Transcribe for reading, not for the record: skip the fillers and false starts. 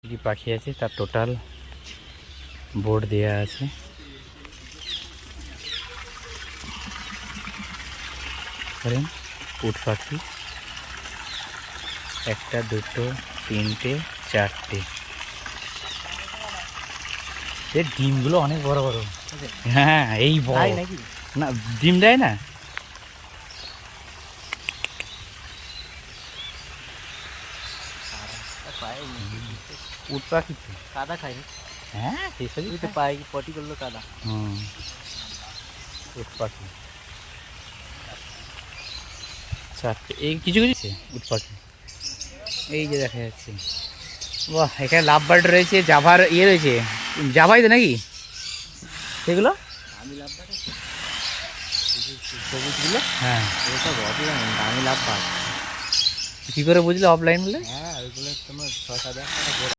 কি পাখি আছে তার টোটাল বোর্ড দেয়া আছে। ধরেন উট পাখি 1টা 2টো 3টে 4টে। এর ডিমগুলো অনেক বড় বড়। হ্যাঁ এই বড় নাকি না, ডিম দেয় না। উট পাখি তো। কাদা খাই হ্যাঁ সেসবই তো পাই পটি করলো কাদা। হুম, উট পাখি 4টে। এই কিছু কিছু উট পাখি এই যে দেখা যাচ্ছে। বাহ, এখানে লাভ বার্ড রয়েছে, জাভার ইয়ে রয়েছে, জাভাই তো নাকি সেগুলো? দামি লাভ বাট আছে সবুজগুলো, হ্যাঁ, ওসব অফলাইন দামি লাভ বাট। কী করে বুঝলে অফলাইন বলে? হ্যাঁ ওইগুলো তোমার 6-7 হাজার টাকা